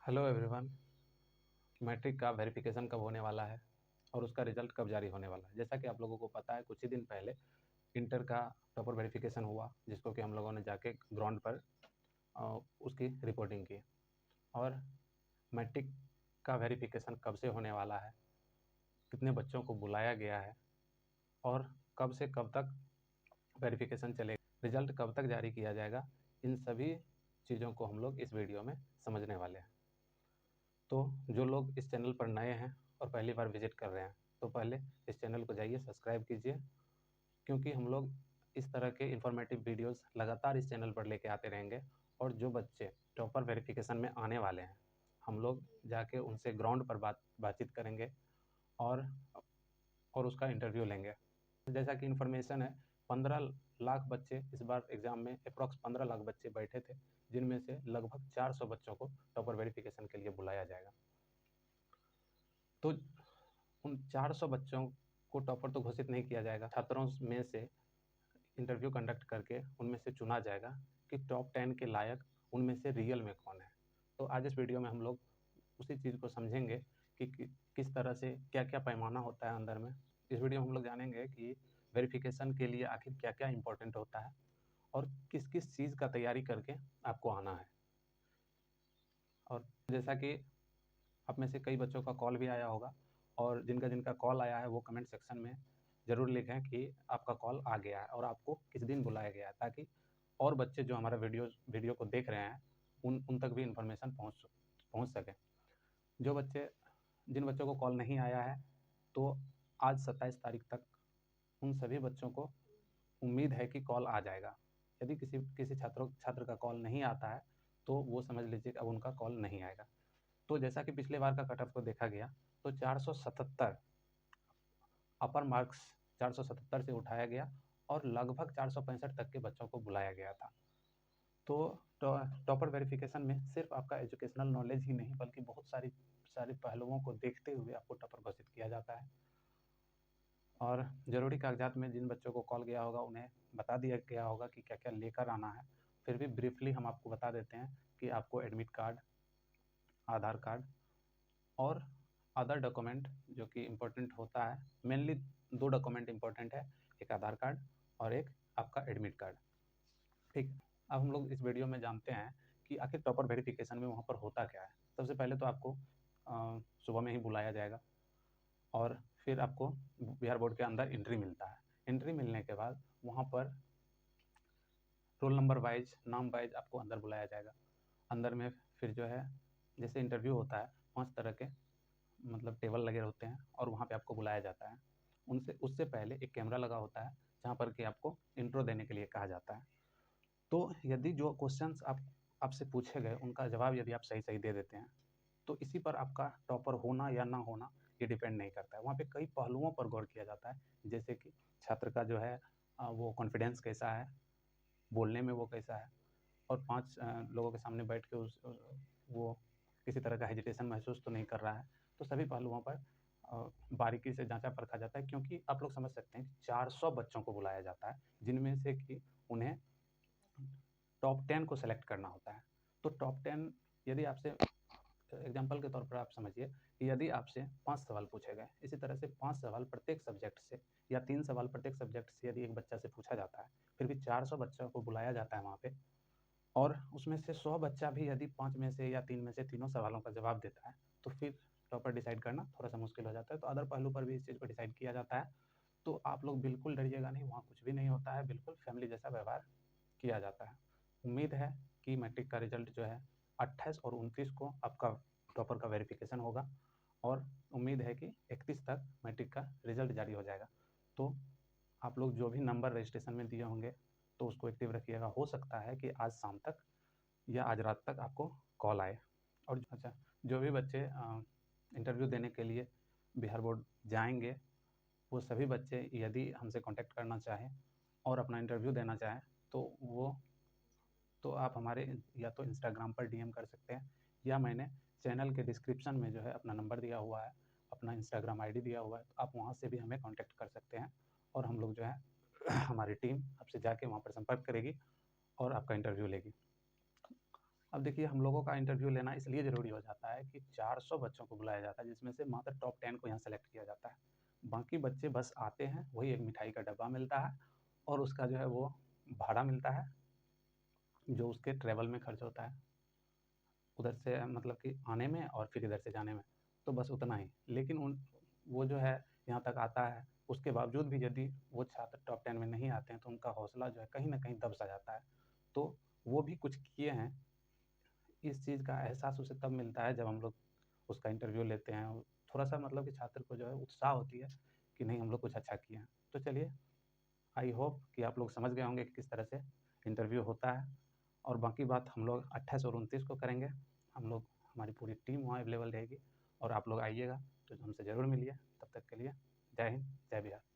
Hello everyone. Matric का verification कब होने वाला है और उसका रिजल्ट कब जारी होने वाला है। जैसा कि आप लोगों को पता है, कुछ ही दिन पहले इंटर का टॉपर वेरिफिकेशन हुआ, जिसको कि हम लोगों ने जाके ग्राउंड पर उसकी रिपोर्टिंग की। और मैट्रिक का वेरिफिकेशन कब से होने वाला है, कितने बच्चों को बुलाया गया है और कब से कब तक वेरिफिकेशन चलेगा, रिजल्ट कब तक जारी किया जाएगा, इन सभी चीज़ों को हम लोग इस वीडियो में समझने वाले हैं। तो जो लोग इस चैनल पर नए हैं और पहली बार विजिट कर रहे हैं, तो पहले इस चैनल को जाइए सब्सक्राइब कीजिए, क्योंकि हम लोग इस तरह के इन्फॉर्मेटिव वीडियोस लगातार इस चैनल पर लेके आते रहेंगे। और जो बच्चे टॉपर वेरिफिकेशन में आने वाले हैं, हम लोग जाके उनसे ग्राउंड पर बातचीत करेंगे और उसका इंटरव्यू लेंगे। जैसा कि इन्फॉर्मेशन है, 15 लाख बच्चे इस बार एग्ज़ाम में अप्रॉक्स 15 लाख बच्चे बैठे थे, जिनमें से लगभग 400 बच्चों को टॉपर वेरिफिकेशन के लिए बुलाया जाएगा। तो उन 400 बच्चों को टॉपर तो घोषित नहीं किया जाएगा, छात्रों में से इंटरव्यू कंडक्ट करके उनमें से चुना जाएगा कि टॉप 10 के लायक उनमें से रियल में कौन है। तो आज इस वीडियो में हम लोग उसी चीज़ को समझेंगे कि किस तरह से क्या-क्या पैमाना होता है अंदर में। इस वीडियो में हम लोग जानेंगे कि वेरिफिकेशन के लिए आखिर क्या-क्या इम्पोर्टेंट होता है और किस-किस चीज़ का तैयारी करके आपको आना है। और जैसा कि आप में से कई बच्चों का कॉल भी आया होगा, और जिनका कॉल आया है वो कमेंट सेक्शन में ज़रूर लिखें कि आपका कॉल आ गया है और आपको किस दिन बुलाया गया है, ताकि और बच्चे जो हमारा वीडियो को देख रहे हैं उन तक भी इन्फॉर्मेशन पहुँच सके। जिन बच्चों को कॉल नहीं आया है, तो आज 27 तारीख तक उन सभी बच्चों को उम्मीद है कि कॉल आ जाएगा। यदि किसी छात्र का कॉल नहीं आता है, तो वो समझ लीजिए कि अब उनका कॉल नहीं आएगा। तो जैसा कि पिछले बार का कट ऑफ को देखा गया, तो 477 अपर मार्क्स 477 से उठाया गया और लगभग 465 तक के बच्चों को बुलाया गया था। तो टॉपर वेरिफिकेशन में सिर्फ आपका एजुकेशनल नॉलेज ही नहीं, बल्कि बहुत सारी पहलुओं को देखते हुए आपको टॉपर घोषित किया जाता है। और ज़रूरी कागजात में जिन बच्चों को कॉल गया होगा, उन्हें बता दिया गया होगा कि क्या-क्या लेकर आना है। फिर भी ब्रीफली हम आपको बता देते हैं कि आपको एडमिट कार्ड, आधार कार्ड और अदर डॉक्यूमेंट जो कि इम्पोर्टेंट होता है। मेनली 2 डॉक्यूमेंट इम्पोर्टेंट है, एक आधार कार्ड और एक आपका एडमिट कार्ड। ठीक, अब हम लोग इस वीडियो में जानते हैं कि आखिर टॉपर वेरिफिकेशन में वहाँ पर होता क्या है। सबसे पहले तो आपको सुबह में ही बुलाया जाएगा और फिर आपको बिहार बोर्ड के अंदर एंट्री मिलता है। एंट्री मिलने के बाद वहाँ पर रोल नंबर वाइज, नाम वाइज आपको अंदर बुलाया जाएगा। अंदर में फिर जो है, जैसे इंटरव्यू होता है, 5 तरह के मतलब टेबल लगे होते हैं और वहाँ पे आपको बुलाया जाता है। उससे पहले एक कैमरा लगा होता है, जहाँ पर कि आपको इंट्रो देने के लिए कहा जाता है। तो यदि जो क्वेश्चंस आपसे पूछे गए, उनका जवाब यदि आप सही-सही दे देते हैं, तो इसी पर आपका टॉपर होना या ना होना ये डिपेंड नहीं करता है। वहाँ पे कई पहलुओं पर गौर किया जाता है, जैसे कि छात्र का जो है वो कॉन्फिडेंस कैसा है, बोलने में वो कैसा है, और 5 लोगों के सामने बैठ के वो किसी तरह का हेजिटेशन महसूस तो नहीं कर रहा है। तो सभी पहलुओं पर बारीकी से जाँचा-परखा जाता है, क्योंकि आप लोग समझ सकते हैं कि 400 बच्चों को बुलाया जाता है, जिनमें से कि उन्हें टॉप 10 को सेलेक्ट करना होता है। तो टॉप 10, यदि आपसे एग्ज़ाम्पल के तौर पर आप समझिए कि यदि आपसे 5 सवाल पूछे गए, इसी तरह से 5 सवाल प्रत्येक सब्जेक्ट से या 3 सवाल प्रत्येक सब्जेक्ट से यदि एक बच्चा से पूछा जाता है, फिर भी 400 बच्चों को बुलाया जाता है वहाँ पे, और उसमें से 100 बच्चा भी यदि 5 में से या 3 में से तीनों सवालों का जवाब देता है, तो फिर टॉपर डिसाइड करना थोड़ा-सा मुश्किल हो जाता है। तो अदर पहलू पर भी इस चीज़ को डिसाइड किया जाता है। तो आप लोग बिल्कुल डरिएगा नहीं, वहाँ कुछ भी नहीं होता है, बिल्कुल फैमिली जैसा व्यवहार किया जाता है। उम्मीद है कि मैट्रिक का रिज़ल्ट जो है 28 और 29 को आपका टॉपर का वेरिफिकेशन होगा, और उम्मीद है कि 31 तक मैट्रिक का रिज़ल्ट जारी हो जाएगा। तो आप लोग जो भी नंबर रजिस्ट्रेशन में दिए होंगे, तो उसको एक्टिव रखिएगा। हो सकता है कि आज शाम तक या आज रात तक आपको कॉल आए। और अच्छा, जो भी बच्चे इंटरव्यू देने के लिए बिहार बोर्ड जाएँगे, वो सभी बच्चे यदि हमसे कॉन्टैक्ट करना चाहें और अपना इंटरव्यू देना चाहें, तो आप हमारे या तो इंस्टाग्राम पर डीएम कर सकते हैं, या मैंने चैनल के डिस्क्रिप्शन में जो है अपना नंबर दिया हुआ है, अपना इंस्टाग्राम आईडी दिया हुआ है, तो आप वहाँ से भी हमें कॉन्टैक्ट कर सकते हैं, और हम लोग जो है हमारी टीम आपसे जाके वहाँ पर संपर्क करेगी और आपका इंटरव्यू लेगी। अब देखिए हम लोगों का इंटरव्यू लेना इसलिए ज़रूरी हो जाता है कि 400 बच्चों को बुलाया जाता है, जिसमें से मात्र टॉप 10 को यहाँ सेलेक्ट किया जाता है। बाकी बच्चे बस आते हैं, वही एक मिठाई का डब्बा मिलता है और उसका जो है वो भाड़ा मिलता है, जो उसके ट्रैवल में खर्च होता है, उधर से मतलब कि आने में और फिर इधर से जाने में, तो बस उतना ही। लेकिन वो जो है यहाँ तक आता है, उसके बावजूद भी यदि वो छात्र टॉप 10 में नहीं आते हैं, तो उनका हौसला जो है कहीं न कहीं दब-सा जाता है। तो वो भी कुछ किए हैं, इस चीज़ का एहसास उसे तब मिलता है जब हम लोग उसका इंटरव्यू लेते हैं और थोड़ा-सा मतलब कि छात्र को जो है उत्साह होती है कि नहीं हम लोग कुछ अच्छा किए हैं। तो चलिए, आई होप कि आप लोग समझ गए होंगे कि किस तरह से इंटरव्यू होता है और बाकी बात हम लोग 28 और 29 को करेंगे। हम लोग हमारी पूरी टीम वहाँ अवेलेबल रहेगी और आप लोग आइएगा, तो हमसे ज़रूर मिलिए। तब तक के लिए जय हिंद, जय बिहार।